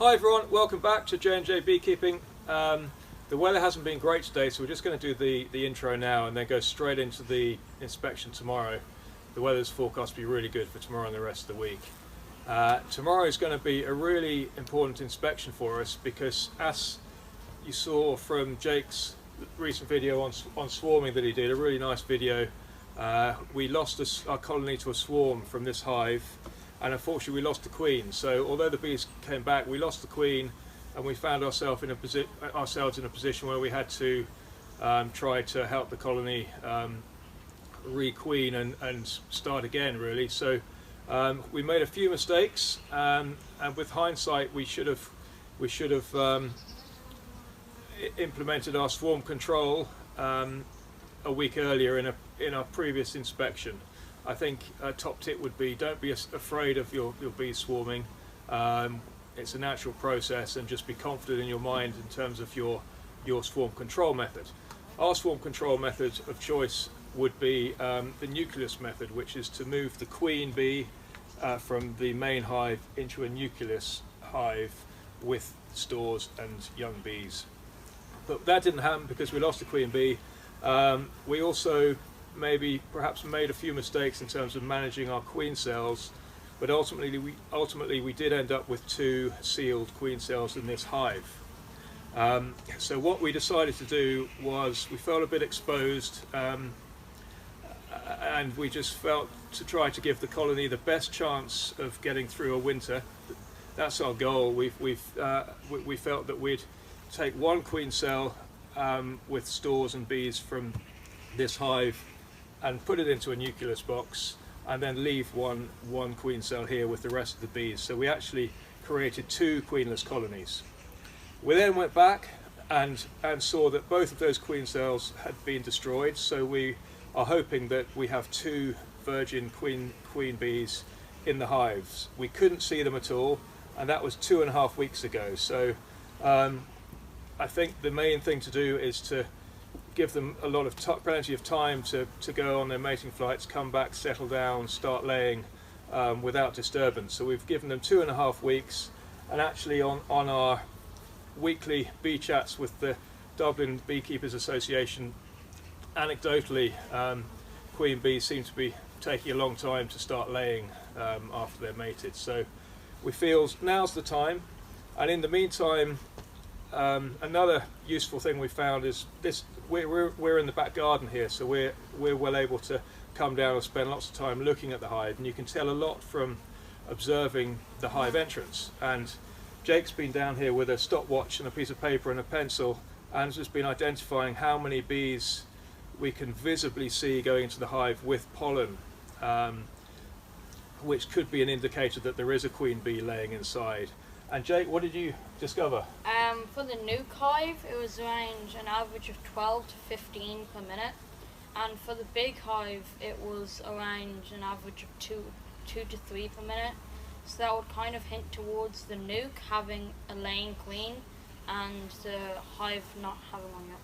Hi everyone, welcome back to J&J Beekeeping. The weather hasn't been great today, so we're just going to do the intro now and then go straight into the inspection tomorrow. The weather's forecast to be really good for tomorrow and the rest of the week. Tomorrow is going to be a really important inspection for us because, as you saw from Jake's recent video on swarming that he did, a really nice video, we lost our colony to a swarm from this hive. And unfortunately we lost the queen, so although the bees came back, we lost the queen and we found ourselves in a position where we had to try to help the colony re-queen and start again, really. So we made a few mistakes, and with hindsight we should have implemented our swarm control a week earlier in our previous inspection. I think a top tip would be, don't be afraid of your bees swarming. It's a natural process, and just be confident in your mind in terms of your swarm control method. Our swarm control method of choice would be the nucleus method, which is to move the queen bee from the main hive into a nucleus hive with stores and young bees. But that didn't happen because we lost the queen bee. We also perhaps made a few mistakes in terms of managing our queen cells, but ultimately we did end up with 2 sealed queen cells in this hive. So what we decided to do was, we felt a bit exposed, and we just felt to try to give the colony the best chance of getting through a winter. That's our goal. We felt that we'd take 1 queen cell with stores and bees from this hive and put it into a nucleus box, and then leave one queen cell here with the rest of the bees. So we actually created 2 queenless colonies. We then went back and saw that both of those queen cells had been destroyed, so we are hoping that we have 2 virgin queen bees in the hives. We couldn't see them at all, and that was 2.5 weeks ago. So I think the main thing to do is to give them plenty of time to go on their mating flights, come back, settle down, start laying without disturbance. So we've given them 2.5 weeks, and actually on our weekly bee chats with the Dublin Beekeepers Association, anecdotally, queen bees seem to be taking a long time to start laying after they're mated. So we feel now's the time, and in the meantime, another useful thing we found is this. We're in the back garden here, so we're well able to come down and spend lots of time looking at the hive, and you can tell a lot from observing the hive entrance. And Jake's been down here with a stopwatch and a piece of paper and a pencil, and has been identifying how many bees we can visibly see going into the hive with pollen, which could be an indicator that there is a queen bee laying inside. And Jake, what did you discover? For the nuke hive, it was around an average of 12 to 15 per minute, and for the big hive, it was around an average of 2 to 3 per minute. So that would kind of hint towards the nuke having a laying queen and the hive not having one yet.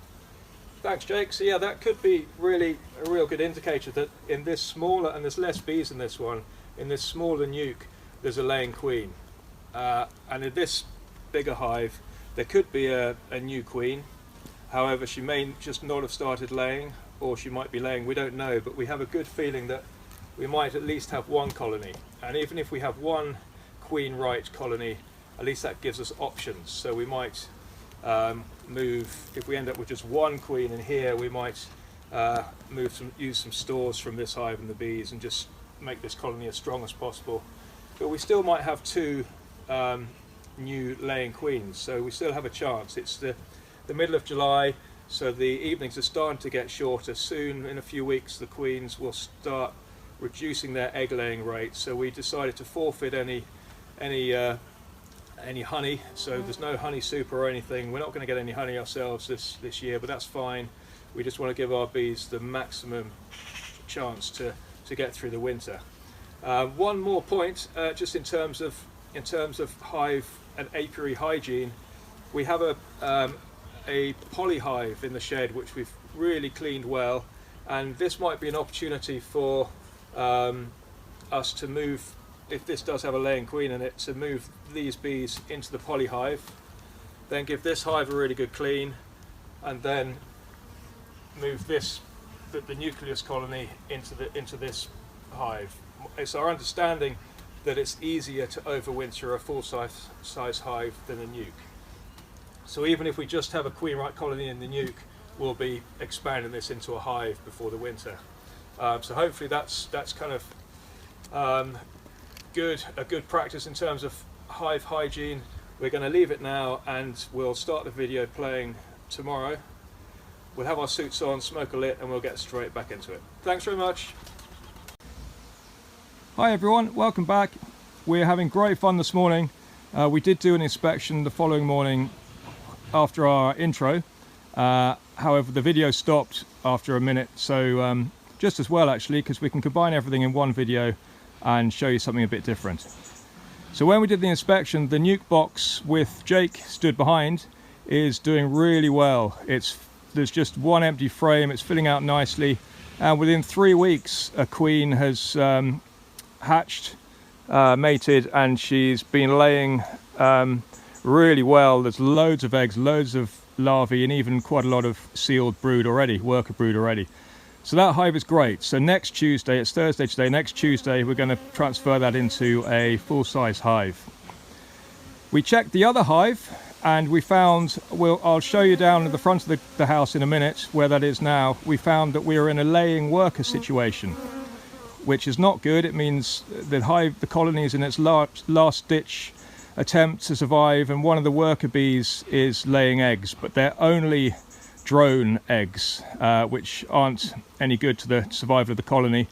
Thanks, Jake. So yeah, that could be really a real good indicator that in this smaller, and there's less bees in this one, in this smaller nuke, there's a laying queen. And in this bigger hive, there could be a new queen. However, she may just not have started laying, or she might be laying, we don't know, but we have a good feeling that we might at least have 1 colony. And even if we have 1 queen right colony, at least that gives us options. So we might move, if we end up with just 1 queen in here, we might use some stores from this hive and the bees and just make this colony as strong as possible. But we still might have 2 new laying queens, so we still have a chance. It's the middle of July, so the evenings are starting to get shorter. Soon, in a few weeks, the queens will start reducing their egg laying rate, so we decided to forfeit any honey, so there's no honey soup or anything. We're not going to get any honey ourselves this year, but that's fine. We just want to give our bees the maximum chance to get through the winter. One more point, just in terms of hive and apiary hygiene, we have a polyhive in the shed which we've really cleaned well, and this might be an opportunity for us to move if this does have a laying queen in it, to move these bees into the poly hive, then give this hive a really good clean, and then move this, the nucleus colony, into this hive. It's our understanding that it's easier to overwinter a full size hive than a nuke. So even if we just have a queen right colony in the nuke, we'll be expanding this into a hive before the winter. So hopefully that's kind of a good practice in terms of hive hygiene. We're going to leave it now, and we'll start the video playing tomorrow. We'll have our suits on, smoke a lit, and we'll get straight back into it. Thanks very much. Hi everyone, welcome back. We're having great fun this morning. We did do an inspection the following morning after our intro. However, the video stopped after a minute, so just as well actually, because we can combine everything in one video and show you something a bit different. So when we did the inspection, the nuke box with Jake stood behind is doing really well. There's just one empty frame, it's filling out nicely, and within 3 weeks a queen has hatched, mated, and she's been laying really well. There's loads of eggs, loads of larvae, and even quite a lot of sealed brood already, worker brood already. So that hive is great. So next Tuesday, it's Thursday today, next Tuesday we're going to transfer that into a full-size hive. We checked the other hive and we found, I'll show you down at the front of the house in a minute where that is now. We found that we are in a laying worker situation, which is not good. It means the colony is in its last ditch attempt to survive, and one of the worker bees is laying eggs, but they're only drone eggs, which aren't any good to the survival of the colony.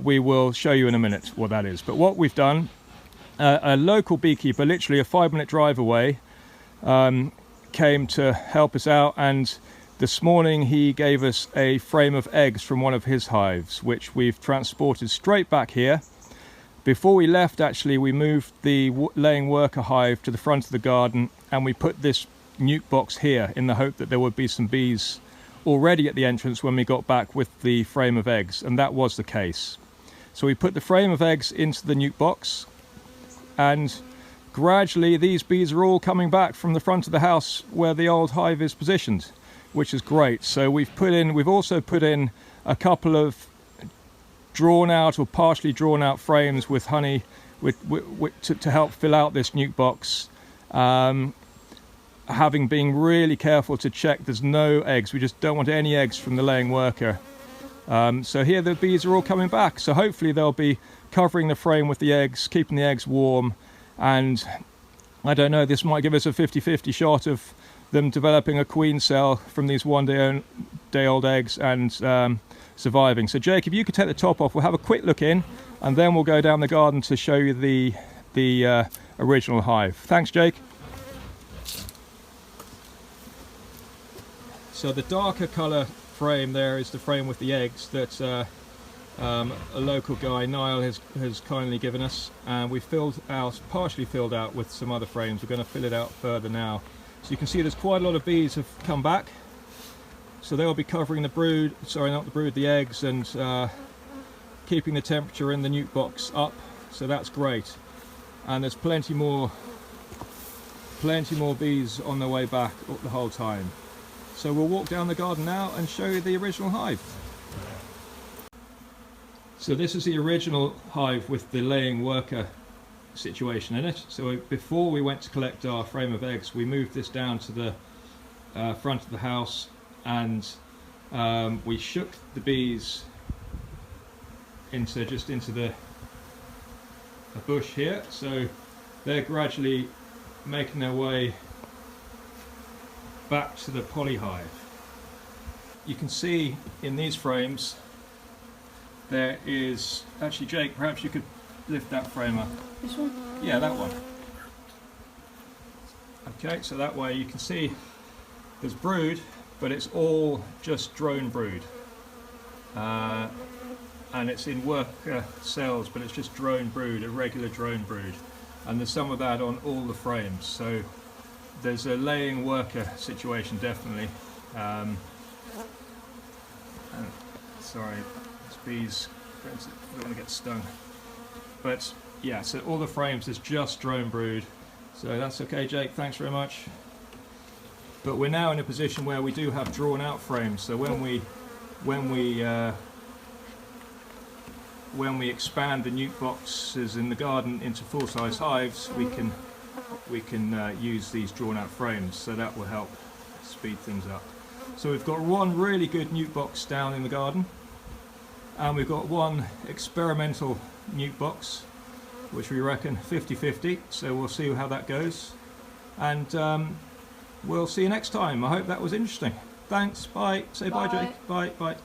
We will show you in a minute what that is. But what we've done, a local beekeeper, literally a 5-minute drive away, came to help us out, and this morning he gave us a frame of eggs from one of his hives, which we've transported straight back here. Before we left, actually, we moved the laying worker hive to the front of the garden, and we put this nuke box here in the hope that there would be some bees already at the entrance when we got back with the frame of eggs, and that was the case. So we put the frame of eggs into the nuke box, and gradually these bees are all coming back from the front of the house where the old hive is positioned, which is great. So we've also put in a couple of drawn out or partially drawn out frames with honey to help fill out this nuke box, having been really careful to check there's no eggs. We just don't want any eggs from the laying worker. So here the bees are all coming back, so hopefully they'll be covering the frame with the eggs, keeping the eggs warm, and I don't know, this might give us a 50-50 shot of them developing a queen cell from these one-day-old eggs and surviving. So Jake, if you could take the top off, we'll have a quick look in, and then we'll go down the garden to show you the original hive. Thanks, Jake. So the darker colour frame there is the frame with the eggs that a local guy, Niall, has kindly given us, and we partially filled out with some other frames. We're going to fill it out further now. So you can see there's quite a lot of bees have come back, so they'll be covering the brood, sorry, not the brood, the eggs, and keeping the temperature in the nuke box up, so that's great. And there's plenty more bees on their way back the whole time. So we'll walk down the garden now and show you the original hive. So this is the original hive with the laying worker situation in it. So before we went to collect our frame of eggs, we moved this down to the front of the house, and we shook the bees into the bush here. So they're gradually making their way back to the poly hive. You can see in these frames there is, actually Jake, perhaps you could lift that frame up. This one? Yeah, that one. Okay, so that way you can see there's brood, but it's all just drone brood. And it's in worker cells, but it's just drone brood, a regular drone brood. And there's some of that on all the frames. So there's a laying worker situation, definitely. And sorry, these bees, I don't want to get stung. But yeah, so all the frames is just drone brood. So that's okay, Jake, thanks very much. But we're now in a position where we do have drawn out frames. So when we expand the nuke boxes in the garden into full-size hives, we can use these drawn out frames. So that will help speed things up. So we've got one really good nuke box down in the garden, and we've got one experimental nuke box, which we reckon 50-50. So we'll see how that goes, and we'll see you next time. I hope that was interesting. Thanks. Bye. Say bye, Jake. Bye. Bye.